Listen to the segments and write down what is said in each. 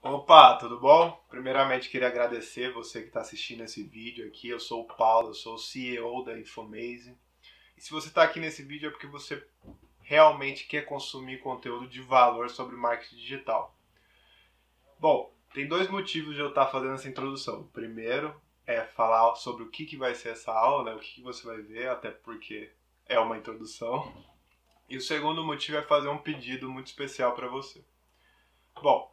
Opa, tudo bom? Primeiramente queria agradecer você que está assistindo esse vídeo aqui. Eu sou o Paulo, eu sou o CEO da Infomase. E se você está aqui nesse vídeo é porque você realmente quer consumir conteúdo de valor sobre marketing digital. Bom, tem dois motivos de eu estar fazendo essa introdução. O primeiro é falar sobre o que vai ser essa aula, né? O que você vai ver, até porque é uma introdução. E o segundo motivo é fazer um pedido muito especial para você. Bom,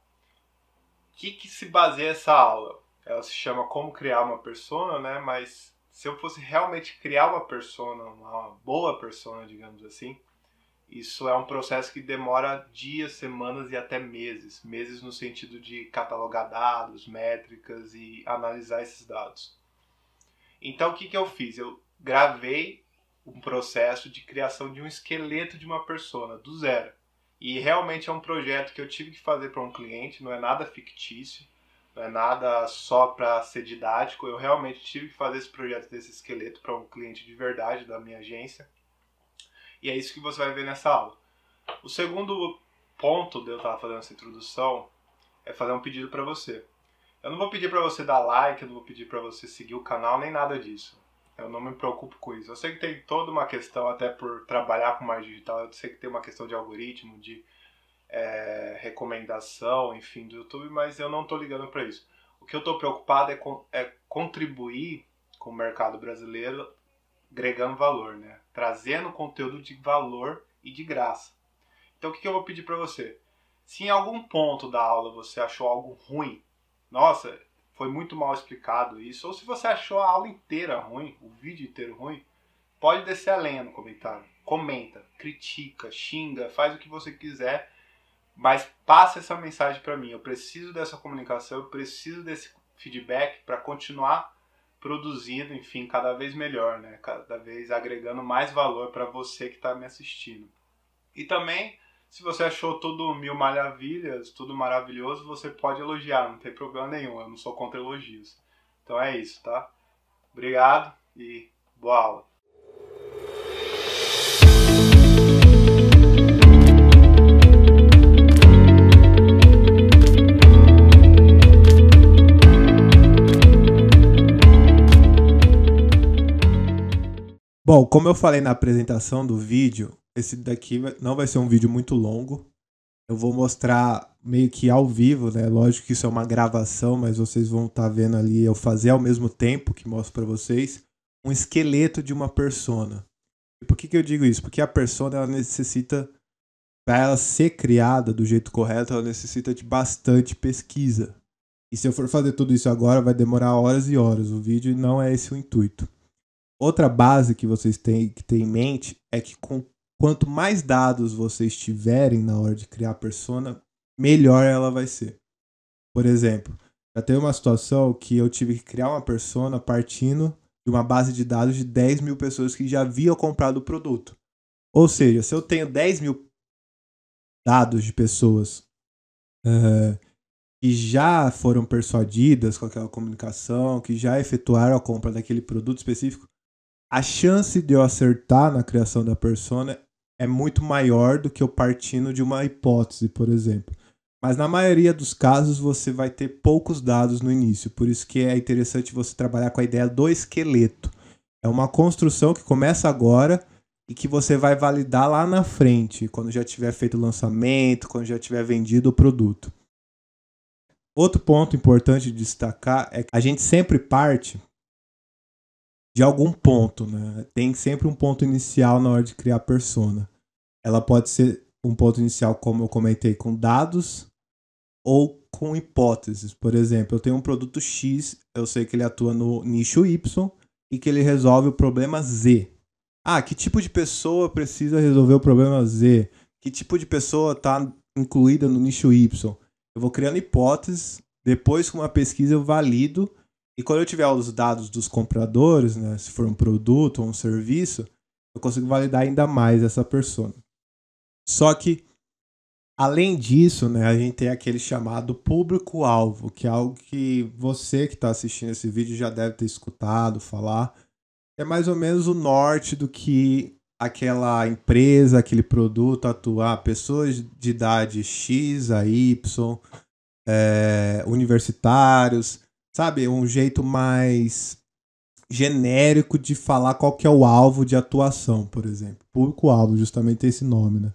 que se baseia essa aula? Ela se chama Como Criar uma Persona, né? Mas se eu fosse realmente criar uma persona, uma boa persona, digamos assim, isso é um processo que demora dias, semanas e até meses. Meses no sentido de catalogar dados, métricas e analisar esses dados. Então o que eu fiz? Eu gravei um processo de criação de um esqueleto de uma persona, do zero. E realmente é um projeto que eu tive que fazer para um cliente, não é nada fictício, não é nada só para ser didático. Eu realmente tive que fazer esse projeto desse esqueleto para um cliente de verdade da minha agência. E é isso que você vai ver nessa aula. O segundo ponto de eu estar fazendo essa introdução é fazer um pedido para você. Eu não vou pedir para você dar like, eu não vou pedir para você seguir o canal, nem nada disso. Eu não me preocupo com isso. Eu sei que tem toda uma questão, até por trabalhar com marketing digital, eu sei que tem uma questão de algoritmo, de recomendação, enfim, do YouTube, mas eu não estou ligando para isso. O que eu estou preocupado é contribuir com o mercado brasileiro, agregando valor, né? Trazendo conteúdo de valor e de graça. Então o que eu vou pedir para você? Se em algum ponto da aula você achou algo ruim, nossa, foi muito mal explicado isso, ou se você achou a aula inteira ruim, o vídeo inteiro ruim, pode descer a lenha no comentário. Comenta, critica, xinga, faz o que você quiser, mas passa essa mensagem para mim. Eu preciso dessa comunicação, eu preciso desse feedback para continuar produzindo, enfim, cada vez melhor, né? Cada vez agregando mais valor para você que está me assistindo. E também, se você achou tudo mil maravilhas, tudo maravilhoso, você pode elogiar, não tem problema nenhum, eu não sou contra elogios. Então é isso, tá? Obrigado e boa aula. Bom, como eu falei na apresentação do vídeo, esse daqui não vai ser um vídeo muito longo. Eu vou mostrar meio que ao vivo, né? Lógico que isso é uma gravação, mas vocês vão estar vendo ali eu fazer ao mesmo tempo que mostro para vocês um esqueleto de uma persona. E por que eu digo isso? Porque a persona ela necessita, para ela ser criada do jeito correto, ela necessita de bastante pesquisa. E se eu for fazer tudo isso agora, vai demorar horas e horas. O vídeo não é esse o intuito. Outra base que vocês têm que ter em mente é que quanto mais dados vocês tiverem na hora de criar a persona, melhor ela vai ser. Por exemplo, já teve uma situação que eu tive que criar uma persona partindo de uma base de dados de 10 mil pessoas que já haviam comprado o produto. Ou seja, se eu tenho 10 mil dados de pessoas que já foram persuadidas com aquela comunicação, que já efetuaram a compra daquele produto específico, a chance de eu acertar na criação da persona é muito maior do que eu partindo de uma hipótese, por exemplo. Mas na maioria dos casos você vai ter poucos dados no início, por isso que é interessante você trabalhar com a ideia do esqueleto. É uma construção que começa agora e que você vai validar lá na frente, quando já tiver feito o lançamento, quando já tiver vendido o produto. Outro ponto importante de destacar é que a gente sempre parte de algum ponto, né? Tem sempre um ponto inicial na hora de criar a persona. Ela pode ser um ponto inicial, como eu comentei, com dados ou com hipóteses. Por exemplo, eu tenho um produto X, eu sei que ele atua no nicho Y e que ele resolve o problema Z. Ah, que tipo de pessoa precisa resolver o problema Z? Que tipo de pessoa está incluída no nicho Y? Eu vou criando hipóteses, depois com uma pesquisa eu valido. E quando eu tiver os dados dos compradores, né, se for um produto ou um serviço, eu consigo validar ainda mais essa persona. Só que, além disso, né, a gente tem aquele chamado público-alvo, que é algo que você que está assistindo esse vídeo já deve ter escutado falar. É mais ou menos o norte do que aquela empresa, aquele produto atua. Pessoas de idade X a Y, universitários, sabe? Um jeito mais genérico de falar qual que é o alvo de atuação, por exemplo. Público-alvo, justamente esse nome, né?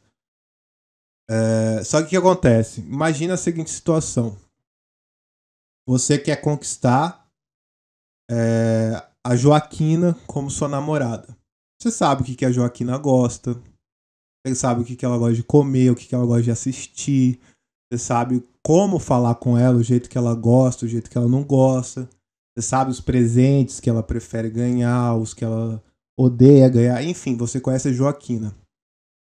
Só que o que acontece? Imagina a seguinte situação. Você quer conquistar a Joaquina como sua namorada. Você sabe o que a Joaquina gosta. Você sabe o que ela gosta de comer, o que ela gosta de assistir. Você sabe como falar com ela, o jeito que ela gosta, o jeito que ela não gosta. Você sabe os presentes que ela prefere ganhar, os que ela odeia ganhar. Enfim, você conhece a Joaquina.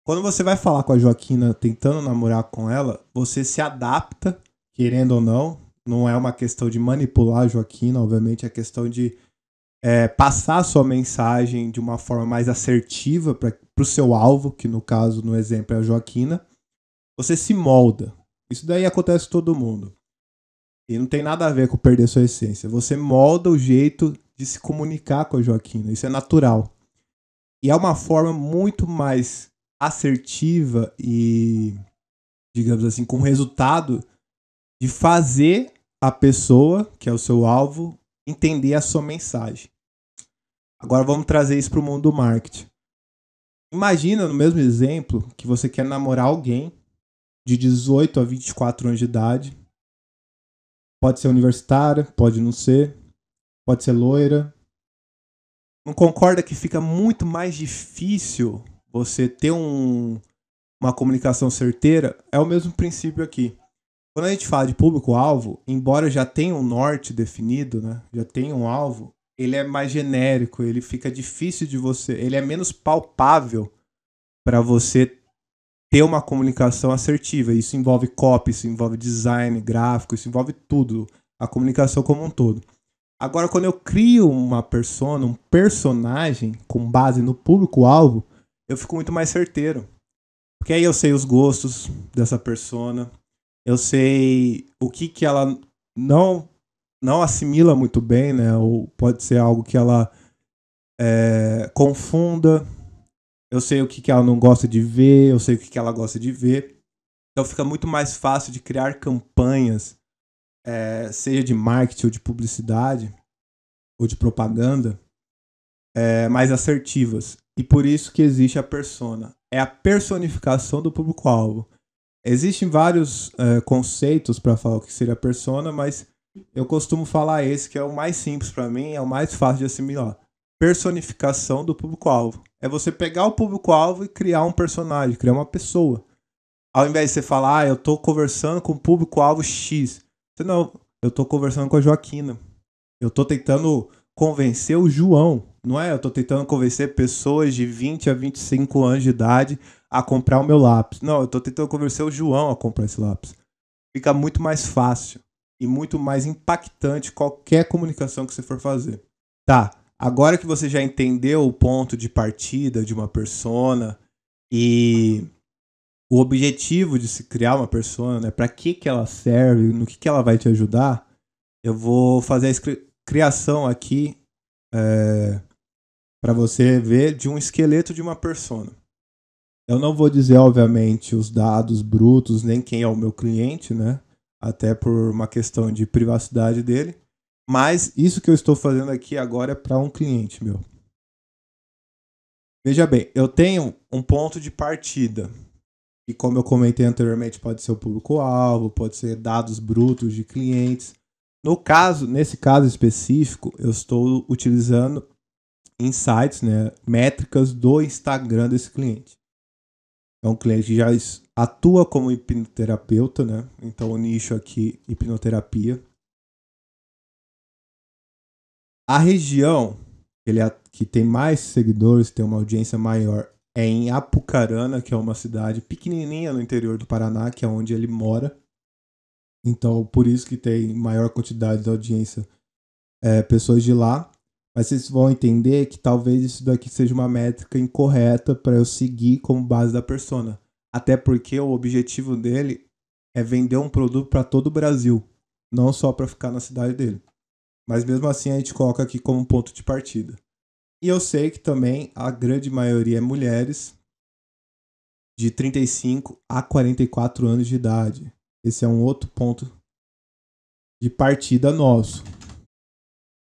Quando você vai falar com a Joaquina tentando namorar com ela, você se adapta, querendo ou não. Não é uma questão de manipular a Joaquina, obviamente, é questão de passar a sua mensagem de uma forma mais assertiva para o seu alvo, que no caso, no exemplo, é a Joaquina. Você se molda. Isso daí acontece com todo mundo. E não tem nada a ver com perder sua essência. Você molda o jeito de se comunicar com a Joaquina. Isso é natural. E é uma forma muito mais assertiva e, digamos assim, com resultado de fazer a pessoa, que é o seu alvo, entender a sua mensagem. Agora vamos trazer isso para o mundo do marketing. Imagina, no mesmo exemplo, que você quer namorar alguém de 18 a 24 anos de idade. Pode ser universitária, pode não ser. Pode ser loira. Não concorda que fica muito mais difícil você ter uma comunicação certeira? É o mesmo princípio aqui. Quando a gente fala de público-alvo, embora já tenha um norte definido, né? Já tenha um alvo, ele é mais genérico, ele fica difícil de você, ele é menos palpável para você ter uma comunicação assertiva. Isso envolve copy, isso envolve design, gráfico, isso envolve tudo, a comunicação como um todo. Agora, quando eu crio uma persona, um personagem com base no público-alvo, eu fico muito mais certeiro. Porque aí eu sei os gostos dessa persona, eu sei o que ela não assimila muito bem, né? Ou pode ser algo que ela confunda. Eu sei o que ela não gosta de ver, eu sei o que ela gosta de ver. Então fica muito mais fácil de criar campanhas, seja de marketing ou de publicidade, ou de propaganda, mais assertivas. E por isso que existe a persona. É a personificação do público-alvo. Existem vários conceitos para falar o que seria persona, mas eu costumo falar esse, que é o mais simples para mim, é o mais fácil de assimilar. Personificação do público-alvo. É você pegar o público-alvo e criar um personagem, criar uma pessoa. Ao invés de você falar, eu tô conversando com o público-alvo X. Você não, eu tô conversando com a Joaquina. Eu tô tentando convencer o João, não é? Eu tô tentando convencer pessoas de 20 a 25 anos de idade a comprar o meu lápis. Não, eu tô tentando convencer o João a comprar esse lápis. Fica muito mais fácil e muito mais impactante qualquer comunicação que você for fazer. Tá, agora que você já entendeu o ponto de partida de uma persona e o objetivo de se criar uma persona, né? Para que ela serve, no que ela vai te ajudar, eu vou fazer a criação aqui para você ver de um esqueleto de uma persona. Eu não vou dizer, obviamente, os dados brutos, nem quem é o meu cliente, né? Até por uma questão de privacidade dele. Mas isso que eu estou fazendo aqui agora é para um cliente meu. Veja bem, eu tenho um ponto de partida. E como eu comentei anteriormente, pode ser o público-alvo, pode ser dados brutos de clientes. Nesse caso específico, eu estou utilizando insights, né, métricas do Instagram desse cliente. É um cliente que já atua como hipnoterapeuta, né? Então o nicho aqui, hipnoterapia. A região que tem mais seguidores, tem uma audiência maior, é em Apucarana, que é uma cidade pequenininha no interior do Paraná, que é onde ele mora. Então, por isso que tem maior quantidade de audiência, pessoas de lá. Mas vocês vão entender que talvez isso daqui seja uma métrica incorreta para eu seguir como base da persona. Até porque o objetivo dele é vender um produto para todo o Brasil, não só para ficar na cidade dele. Mas mesmo assim a gente coloca aqui como ponto de partida. E eu sei que também a grande maioria é mulheres de 35 a 44 anos de idade. Esse é um outro ponto de partida nosso.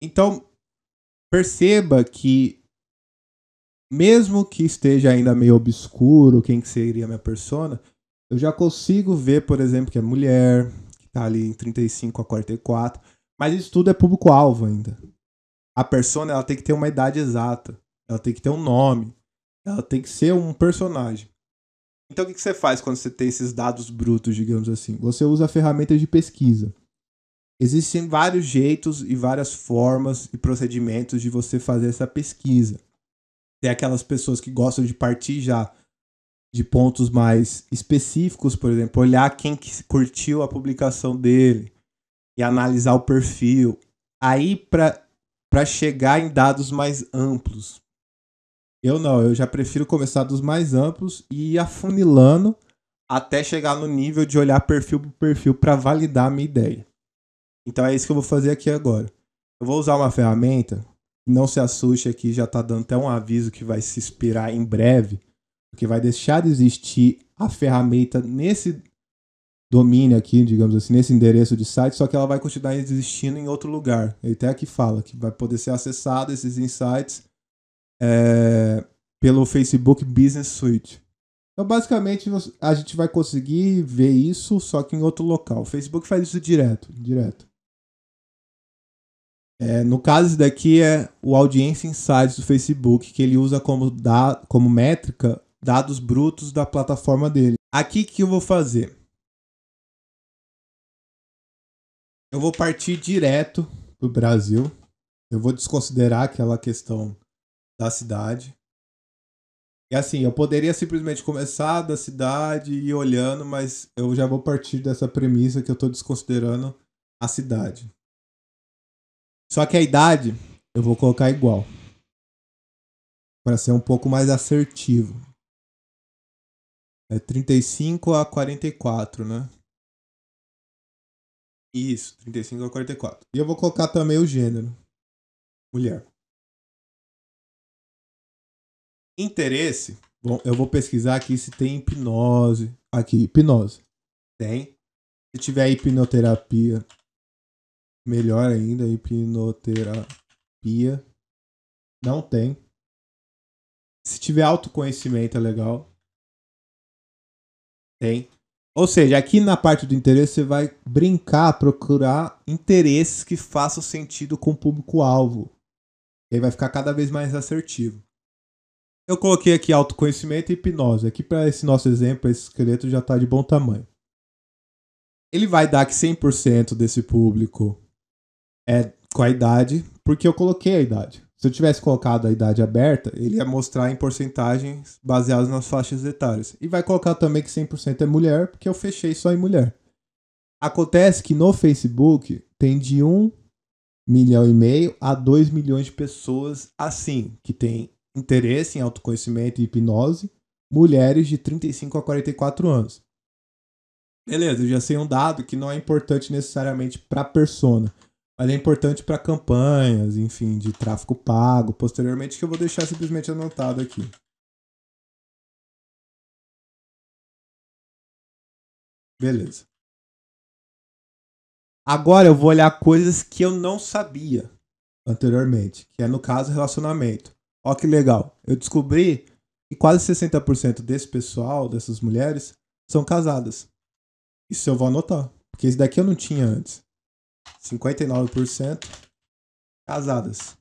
Então, perceba que, mesmo que esteja ainda meio obscuro quem que seria a minha persona, eu já consigo ver, por exemplo, que é mulher, que está ali em 35 a 44, mas isso tudo é público-alvo ainda. A persona, ela tem que ter uma idade exata, ela tem que ter um nome, ela tem que ser um personagem. Então, o que você faz quando você tem esses dados brutos, digamos assim? Você usa ferramentas de pesquisa. Existem vários jeitos e várias formas e procedimentos de você fazer essa pesquisa. Tem aquelas pessoas que gostam de partir já de pontos mais específicos, por exemplo, olhar quem que curtiu a publicação dele e analisar o perfil. Aí, para chegar em dados mais amplos. Eu não, eu já prefiro começar dos mais amplos e ir afunilando até chegar no nível de olhar perfil por perfil para validar a minha ideia. Então é isso que eu vou fazer aqui agora. Eu vou usar uma ferramenta, não se assuste aqui, já está dando até um aviso que vai se expirar em breve, porque vai deixar de existir a ferramenta nesse domínio aqui, digamos assim, nesse endereço de site, só que ela vai continuar existindo em outro lugar. Ele até aqui fala que vai poder ser acessado esses insights pelo Facebook Business Suite. Então, basicamente, a gente vai conseguir ver isso, só que em outro local. O Facebook faz isso direto. No caso, isso daqui é o Audience Insights do Facebook, que ele usa como métrica dados brutos da plataforma dele. Aqui, o que eu vou fazer? Eu vou partir direto pro Brasil. Eu vou desconsiderar aquela questão da cidade. E assim, eu poderia simplesmente começar da cidade e ir olhando, mas eu já vou partir dessa premissa que eu estou desconsiderando a cidade. Só que a idade eu vou colocar igual, para ser um pouco mais assertivo. É 35 a 44, né? Isso, 35 a 44. E eu vou colocar também o gênero. Mulher. Interesse. Bom, eu vou pesquisar aqui se tem hipnose. Aqui, hipnose. Tem. Se tiver hipnoterapia, melhor ainda, hipnoterapia. Não tem. Se tiver autoconhecimento é legal. Tem. Ou seja, aqui na parte do interesse você vai brincar, procurar interesses que façam sentido com o público-alvo. E aí vai ficar cada vez mais assertivo. Eu coloquei aqui autoconhecimento e hipnose. Aqui para esse nosso exemplo, esse esqueleto já está de bom tamanho. Ele vai dar que 100% desse público é com a idade, porque eu coloquei a idade. Se eu tivesse colocado a idade aberta, ele ia mostrar em porcentagens baseadas nas faixas etárias. E vai colocar também que 100% é mulher, porque eu fechei só em mulher. Acontece que no Facebook tem de 1,5 milhão a 2 milhões de pessoas assim, que tem interesse em autoconhecimento e hipnose, mulheres de 35 a 44 anos. Beleza, eu já sei um dado que não é importante necessariamente para a persona, mas é importante para campanhas, enfim, de tráfego pago, posteriormente, que eu vou deixar simplesmente anotado aqui. Beleza. Agora eu vou olhar coisas que eu não sabia anteriormente, que é no caso relacionamento. Ó que legal, eu descobri que quase 60% desse pessoal, dessas mulheres, são casadas. Isso eu vou anotar, porque isso daqui eu não tinha antes. 59% casadas.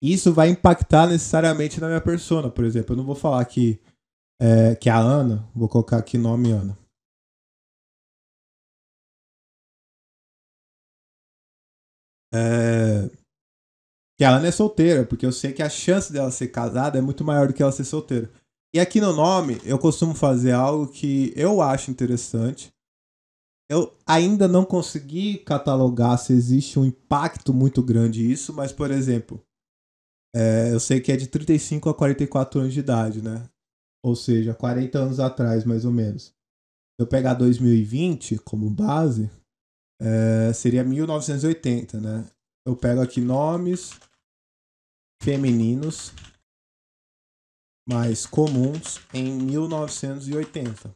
Isso vai impactar necessariamente na minha persona, por exemplo. Eu não vou falar que é a Ana, vou colocar aqui nome Ana. Que a Ana é solteira, porque eu sei que a chance dela ser casada é muito maior do que ela ser solteira. E aqui no nome, eu costumo fazer algo que eu acho interessante. Eu ainda não consegui catalogar se existe um impacto muito grande isso, mas, por exemplo, eu sei que é de 35 a 44 anos de idade, né? Ou seja, 40 anos atrás, mais ou menos. Se eu pegar 2020 como base, seria 1980, né? Eu pego aqui nomes femininos mais comuns em 1980.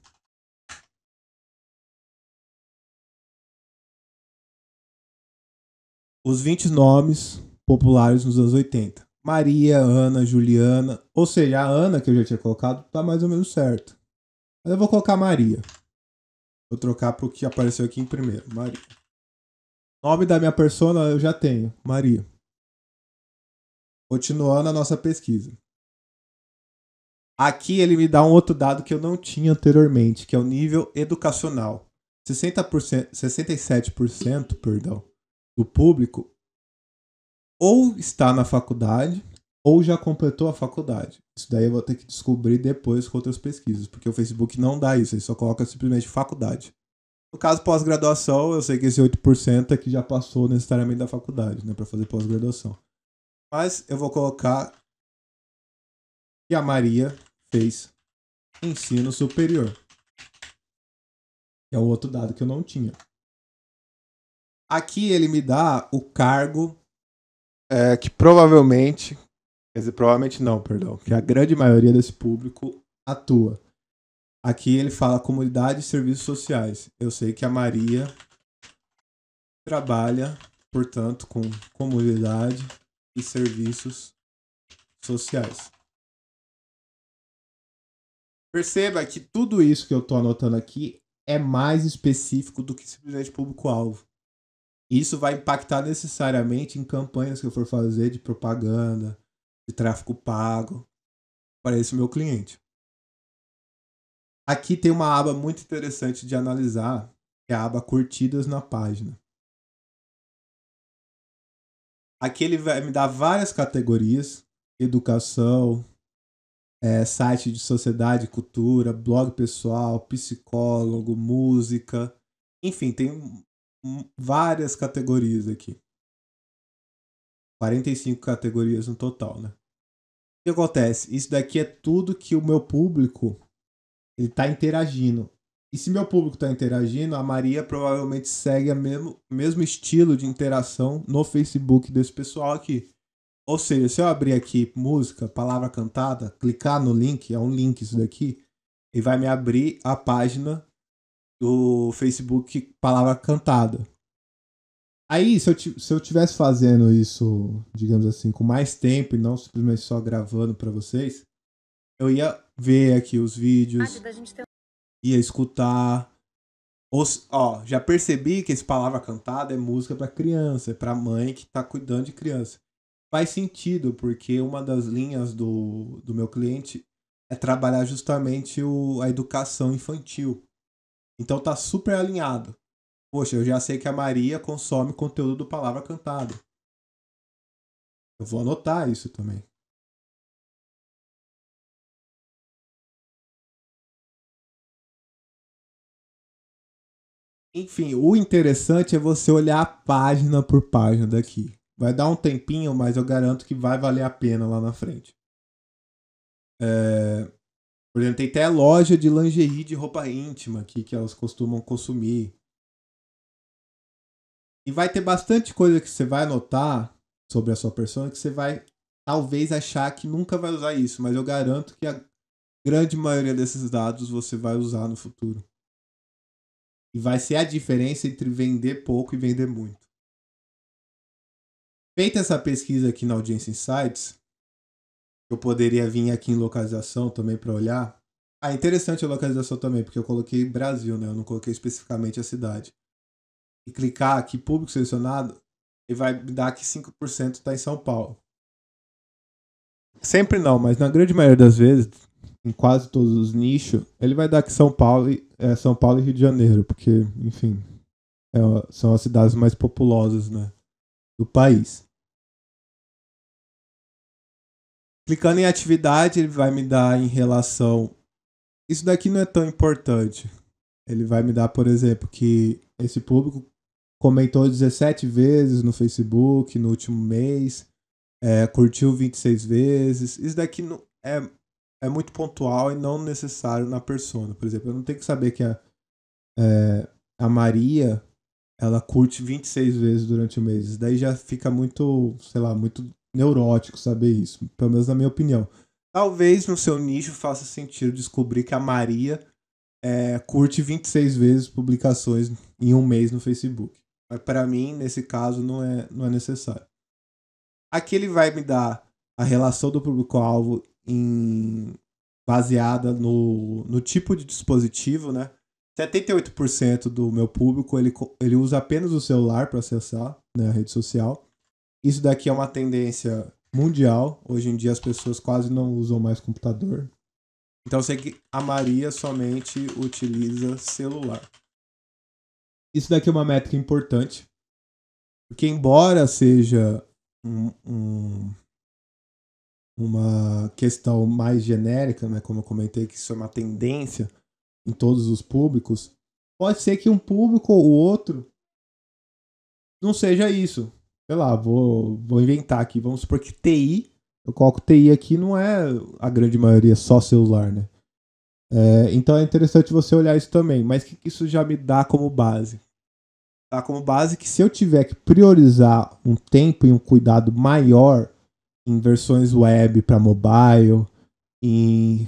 os 20 nomes populares nos anos 80. Maria, Ana, Juliana. Ou seja, a Ana que eu já tinha colocado tá mais ou menos certo. Mas eu vou colocar Maria. Vou trocar pro que apareceu aqui em primeiro. Maria. Nome da minha persona eu já tenho. Maria. Continuando a nossa pesquisa. Aqui ele me dá um outro dado que eu não tinha anteriormente, que é o nível educacional. 67%, perdão, do público ou está na faculdade ou já completou a faculdade. Isso daí eu vou ter que descobrir depois com outras pesquisas, porque o Facebook não dá isso, ele só coloca simplesmente faculdade. No caso pós-graduação, eu sei que esse 8% é que já passou necessariamente da faculdade, né, para fazer pós-graduação. Mas eu vou colocar que a Maria fez ensino superior. Que é o outro dado que eu não tinha. Aqui ele me dá o cargo que provavelmente, quer dizer, provavelmente não, perdão, que a grande maioria desse público atua. Aqui ele fala comunidade e serviços sociais. Eu sei que a Maria trabalha, portanto, com comunidade e serviços sociais. Perceba que tudo isso que eu estou anotando aqui é mais específico do que simplesmente público-alvo. Isso vai impactar necessariamente em campanhas que eu for fazer de propaganda, de tráfego pago para esse meu cliente. Aqui tem uma aba muito interessante de analisar, que é a aba curtidas na página. Aqui ele vai me dar várias categorias: educação, site de sociedade e cultura, blog pessoal, psicólogo, música, enfim, tem várias categorias aqui. 45 categorias no total, né? O que acontece? Isso daqui é tudo que o meu público ele tá interagindo. E se meu público tá interagindo, a Maria provavelmente segue o mesmo estilo de interação no Facebook desse pessoal aqui. Ou seja, se eu abrir aqui música, palavra cantada, clicar no link, é um link isso daqui, e vai me abrir a página do Facebook palavra cantada. Aí, se eu tivesse fazendo isso, digamos assim, com mais tempo e não simplesmente só gravando para vocês, eu ia ver aqui os vídeos, ia escutar. Já percebi que esse palavra cantada é música para criança, é para mãe que tá cuidando de criança. Faz sentido, porque uma das linhas do meu cliente é trabalhar justamente a educação infantil. Então tá super alinhado. Poxa, eu já sei que a Maria consome conteúdo do Palavra Cantada. Eu vou anotar isso também. Enfim, o interessante é você olhar página por página daqui. Vai dar um tempinho, mas eu garanto que vai valer a pena lá na frente. Por exemplo, tem até loja de lingerie de roupa íntima aqui que elas costumam consumir. E vai ter bastante coisa que você vai anotar sobre a sua persona que você vai talvez achar que nunca vai usar isso, mas eu garanto que a grande maioria desses dados você vai usar no futuro. E vai ser a diferença entre vender pouco e vender muito. Feita essa pesquisa aqui na Audiência Insights, eu poderia vir aqui em localização também para olhar. Interessante a localização também, porque eu coloquei Brasil, né? Eu não coloquei especificamente a cidade. E clicar aqui, público selecionado, e vai me dar que 5% está em São Paulo. Sempre não, mas na grande maioria das vezes, em quase todos os nichos, ele vai dar que São Paulo e Rio de Janeiro, porque, enfim, são as cidades mais populosas, né, do país. Clicando em atividade, ele vai me dar em relação... Isso daqui não é tão importante. Ele vai me dar, por exemplo, que esse público comentou 17 vezes no Facebook no último mês, curtiu 26 vezes. Isso daqui não, é muito pontual e não necessário na persona. Por exemplo, eu não tenho que saber que a Maria ela curte 26 vezes durante o mês. Isso daí já fica muito, sei lá, muito neurótico saber isso, pelo menos na minha opinião. Talvez no seu nicho faça sentido descobrir que a Maria curte 26 vezes publicações em um mês no Facebook. Mas para mim, nesse caso, não é necessário. Aqui ele vai me dar a relação do público-alvo baseada no tipo de dispositivo, né? 78% do meu público ele usa apenas o celular para acessar, né, a rede social. Isso daqui é uma tendência mundial. Hoje em dia as pessoas quase não usam mais computador. Então eu sei que a Maria somente utiliza celular. Isso daqui é uma métrica importante, porque embora seja uma questão mais genérica, né, como eu comentei, que isso é uma tendência em todos os públicos, pode ser que um público ou outro não seja isso. Sei lá, vou inventar aqui. Vamos supor que TI, eu coloco TI aqui, não é a grande maioria só celular, né? Então é interessante você olhar isso também. Mas o que isso já me dá como base? Dá como base que se eu tiver que priorizar um tempo e um cuidado maior em versões web para mobile, em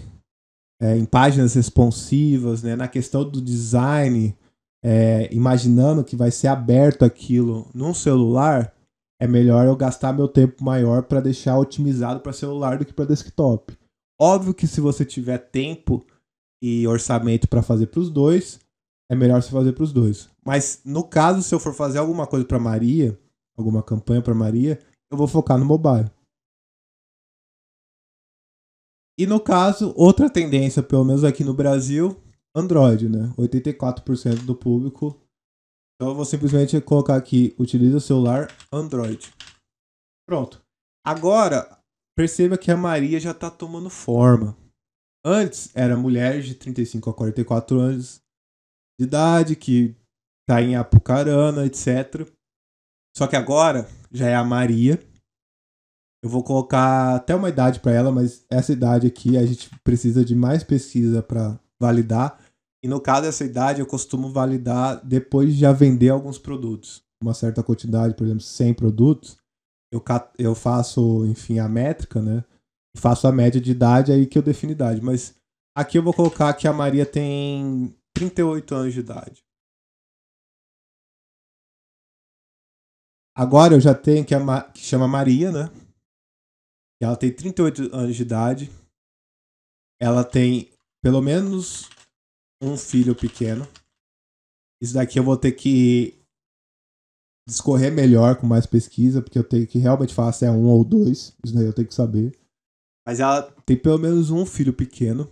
páginas responsivas, né, na questão do design, imaginando que vai ser aberto aquilo num celular, é melhor eu gastar meu tempo maior para deixar otimizado para celular do que para desktop. Óbvio que se você tiver tempo e orçamento para fazer para os dois, é melhor você fazer para os dois. Mas no caso, se eu for fazer alguma coisa para Maria, alguma campanha para Maria, eu vou focar no mobile. E no caso, outra tendência, pelo menos aqui no Brasil, Android, né? 84% do público. Então eu vou simplesmente colocar aqui, utiliza o celular Android. Pronto. Agora, perceba que a Maria já está tomando forma. Antes, era mulheres de 35 a 44 anos de idade, que tá em Apucarana, etc. Só que agora, já é a Maria. Eu vou colocar até uma idade para ela, mas essa idade aqui a gente precisa de mais pesquisa para validar. E no caso dessa idade, eu costumo validar depois de já vender alguns produtos. Uma certa quantidade, por exemplo, 100 produtos. Eu faço, enfim, a métrica, né? E faço a média de idade, aí que eu defino idade. Mas aqui eu vou colocar que a Maria tem 38 anos de idade. Agora eu já tenho que chama Maria, né? Ela tem 38 anos de idade. Ela tem pelo menos um filho pequeno. Isso daqui eu vou ter que discorrer melhor com mais pesquisa, porque eu tenho que realmente falar se é um ou dois. Isso daí eu tenho que saber. Mas ela tem pelo menos um filho pequeno.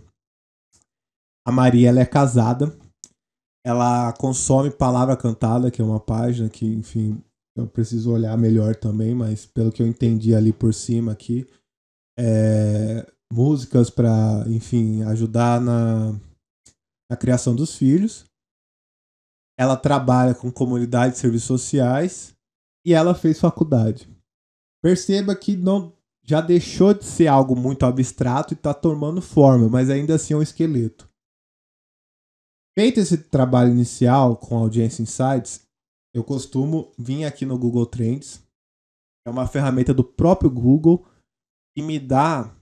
A Maria, ela é casada. Ela consome Palavra Cantada, que é uma página que, enfim, eu preciso olhar melhor também, mas pelo que eu entendi ali por cima aqui, músicas para, enfim, ajudar na criação dos filhos. Ela trabalha com comunidade de serviços sociais e ela fez faculdade. Perceba que não já deixou de ser algo muito abstrato e está tomando forma, mas ainda assim é um esqueleto. Feito esse trabalho inicial com Audience Insights, eu costumo vir aqui no Google Trends. É uma ferramenta do próprio Google e me dá,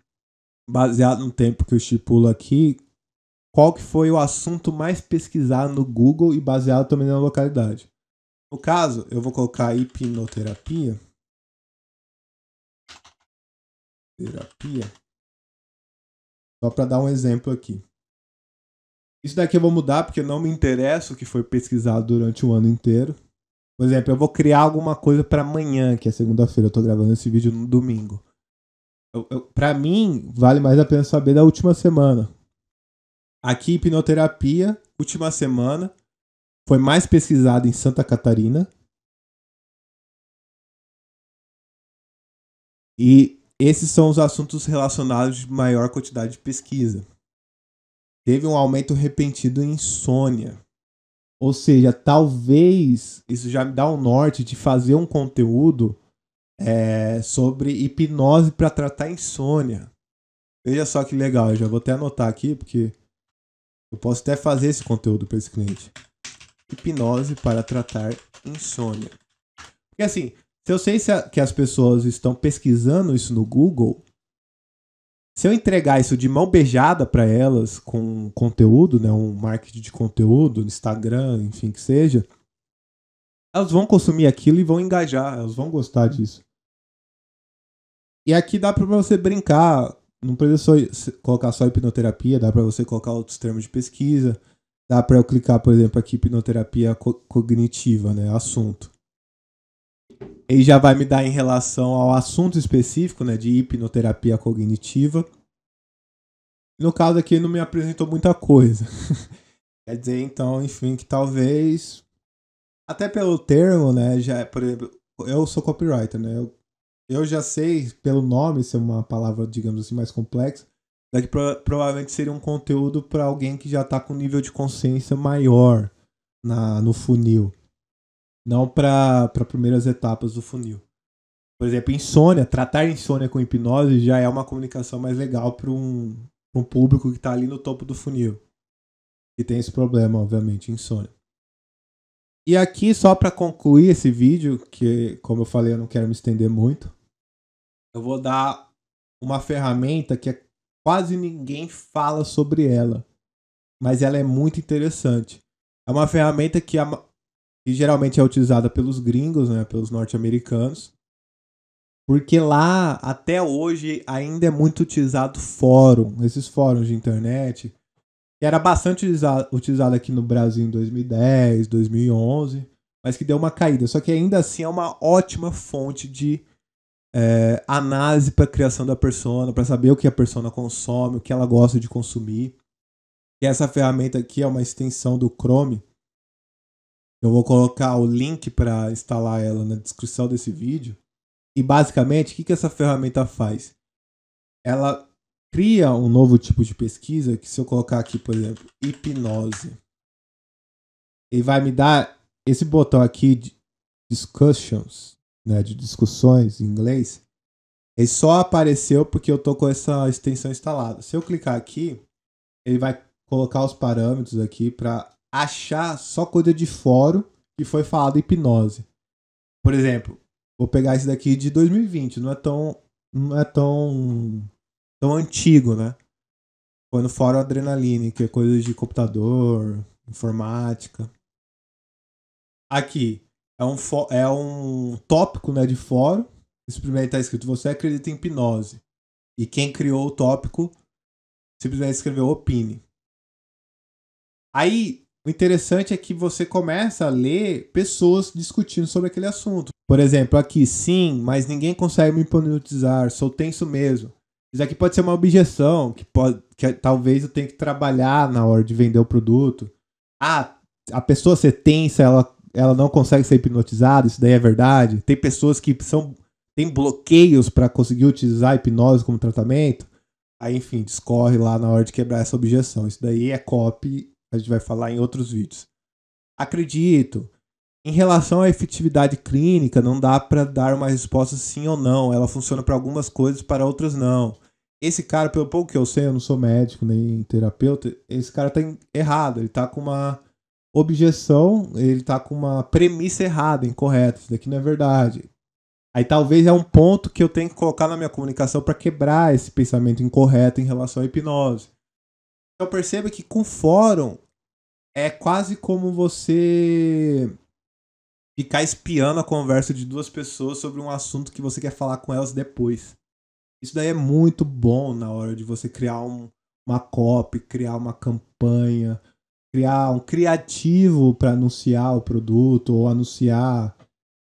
baseado no tempo que eu estipulo aqui, qual que foi o assunto mais pesquisado no Google e baseado também na localidade. No caso, eu vou colocar hipnoterapia. Só para dar um exemplo aqui. Isso daqui eu vou mudar porque não me interessa o que foi pesquisado durante o ano inteiro. Por exemplo, eu vou criar alguma coisa para amanhã, que é segunda-feira. Eu tô gravando esse vídeo no domingo. Para mim, vale mais a pena saber da última semana. Aqui, hipnoterapia, última semana, foi mais pesquisado em Santa Catarina. E esses são os assuntos relacionados de maior quantidade de pesquisa. Teve um aumento repentino em insônia. Ou seja, talvez isso já me dá um norte de fazer um conteúdo sobre hipnose para tratar insônia. Veja só que legal, eu já vou até anotar aqui, porque eu posso até fazer esse conteúdo para esse cliente. Hipnose para tratar insônia. Porque assim, se eu sei que as pessoas estão pesquisando isso no Google, se eu entregar isso de mão beijada para elas com conteúdo, né, um marketing de conteúdo no Instagram, enfim, que seja, elas vão consumir aquilo e vão engajar, elas vão gostar disso. E aqui dá pra você brincar, não precisa colocar só hipnoterapia, dá pra você colocar outros termos de pesquisa, dá pra eu clicar, por exemplo, aqui hipnoterapia cognitiva, né, assunto. Ele já vai me dar em relação ao assunto específico, né, de hipnoterapia cognitiva. No caso aqui ele não me apresentou muita coisa. Quer dizer, então, enfim, que talvez, até pelo termo, né, já, por exemplo, eu sou copywriter, né, eu já sei, pelo nome, ser uma palavra, digamos assim, mais complexa, que provavelmente seria um conteúdo para alguém que já está com nível de consciência maior no funil. Não para primeiras etapas do funil. Por exemplo, insônia, tratar insônia com hipnose já é uma comunicação mais legal para um público que está ali no topo do funil. Que tem esse problema, obviamente, insônia. E aqui, só para concluir esse vídeo, que, como eu falei, eu não quero me estender muito, eu vou dar uma ferramenta que quase ninguém fala sobre ela, mas ela é muito interessante. É uma ferramenta que geralmente é utilizada pelos gringos, né, pelos norte-americanos, porque lá, até hoje, ainda é muito utilizado fórum, esses fóruns de internet, que era bastante utilizado aqui no Brasil em 2010, 2011, mas que deu uma caída. Só que ainda assim é uma ótima fonte de análise para a criação da persona, para saber o que a persona consome, o que ela gosta de consumir. E essa ferramenta aqui é uma extensão do Chrome. Eu vou colocar o link para instalar ela na descrição desse vídeo. E basicamente, o que essa ferramenta faz? Ela cria um novo tipo de pesquisa, que se eu colocar aqui, por exemplo, hipnose, ele vai me dar esse botão aqui de discussions, né, de discussões em inglês. Ele só apareceu porque eu tô com essa extensão instalada. Se eu clicar aqui, ele vai colocar os parâmetros aqui para achar só coisa de fórum que foi falado em hipnose. Por exemplo, vou pegar esse daqui de 2020, não é tão antigo, né? Foi no fórum Adrenaline, que é coisa de computador, informática. Aqui é um tópico, né, de fórum. Simplesmente está escrito: você acredita em hipnose? E quem criou o tópico simplesmente escreveu opine. Aí, o interessante é que você começa a ler pessoas discutindo sobre aquele assunto. Por exemplo, aqui, sim, mas ninguém consegue me hipnotizar, sou tenso mesmo. Isso aqui pode ser uma objeção, que talvez eu tenha que trabalhar na hora de vender o produto. Ah, a pessoa ser tensa, ela não consegue ser hipnotizada, isso daí é verdade. Tem pessoas que têm bloqueios para conseguir utilizar a hipnose como tratamento. Aí, enfim, discorre lá na hora de quebrar essa objeção. Isso daí é copy, a gente vai falar em outros vídeos. Acredito. Em relação à efetividade clínica, não dá para dar uma resposta sim ou não. Ela funciona para algumas coisas, para outras não. Esse cara, pelo pouco que eu sei, eu não sou médico nem terapeuta, esse cara tá errado. Ele tá com uma objeção, ele tá com uma premissa errada, incorreta. Isso daqui não é verdade. Aí talvez é um ponto que eu tenho que colocar na minha comunicação para quebrar esse pensamento incorreto em relação à hipnose. Então perceba que com fórum é quase como você ficar espiando a conversa de duas pessoas sobre um assunto que você quer falar com elas depois. Isso daí é muito bom na hora de você criar uma copy, criar uma campanha, criar um criativo para anunciar o produto ou anunciar,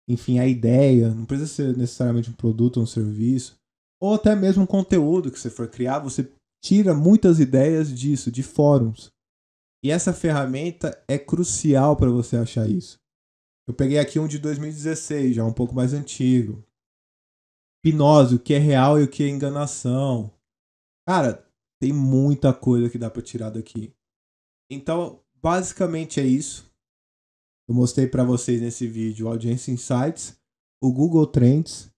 enfim, a ideia. Não precisa ser necessariamente um produto ou um serviço. Ou até mesmo um conteúdo que você for criar, você tira muitas ideias disso, de fóruns. E essa ferramenta é crucial para você achar isso. Eu peguei aqui um de 2016, já um pouco mais antigo. Hipnose, o que é real e o que é enganação. Cara, tem muita coisa que dá para tirar daqui. Então, basicamente é isso. Eu mostrei para vocês nesse vídeo o Audience Insights, o Google Trends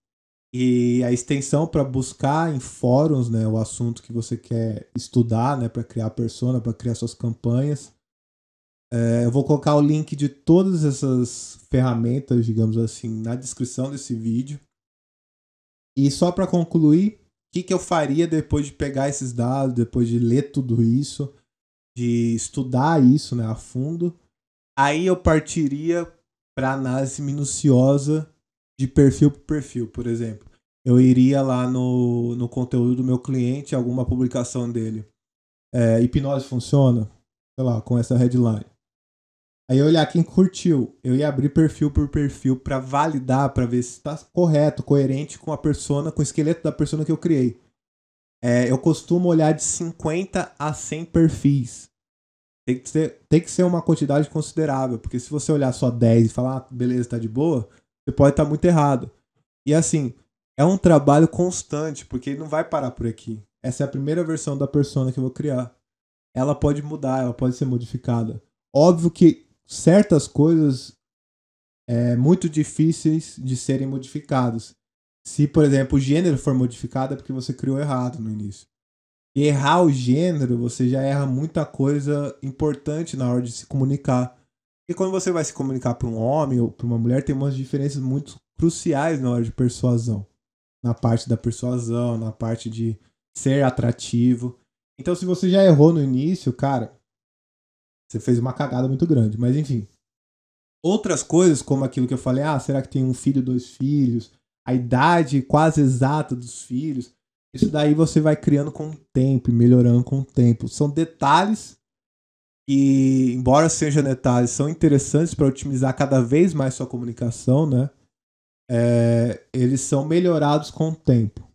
e a extensão para buscar em fóruns, né, o assunto que você quer estudar, né, para criar persona, para criar suas campanhas. Eu vou colocar o link de todas essas ferramentas, digamos assim, na descrição desse vídeo. E só para concluir, o que eu faria depois de pegar esses dados, depois de ler tudo isso, de estudar isso, né, a fundo? Aí eu partiria para análise minuciosa de perfil por perfil, por exemplo. Eu iria lá no conteúdo do meu cliente, alguma publicação dele. Hipnose funciona? Sei lá, com essa headline. Aí eu olhar quem curtiu. Eu ia abrir perfil por perfil para validar, para ver se está correto, coerente com a persona, com o esqueleto da persona que eu criei. Eu costumo olhar de 50 a 100 perfis. Tem que ser uma quantidade considerável, porque se você olhar só 10 e falar, beleza, tá de boa, você pode estar muito errado. E assim, é um trabalho constante, porque ele não vai parar por aqui. Essa é a primeira versão da persona que eu vou criar. Ela pode mudar, ela pode ser modificada. Óbvio que certas coisas muito difíceis de serem modificadas. Se, por exemplo, o gênero for modificado, é porque você criou errado no início. E errar o gênero, você já erra muita coisa importante na hora de se comunicar. E quando você vai se comunicar para um homem ou para uma mulher, tem umas diferenças muito cruciais na hora de persuasão. Na parte da persuasão, na parte de ser atrativo. Então, se você já errou no início, cara, você fez uma cagada muito grande. Mas, enfim. Outras coisas, como aquilo que eu falei, será que tem um filho, 2 filhos? A idade quase exata dos filhos. Isso daí você vai criando com o tempo e melhorando com o tempo. São detalhes que, embora sejam detalhes, são interessantes para otimizar cada vez mais sua comunicação, né? Eles são melhorados com o tempo.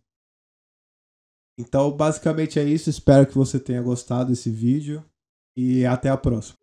Então, basicamente é isso. Espero que você tenha gostado desse vídeo e até a próxima.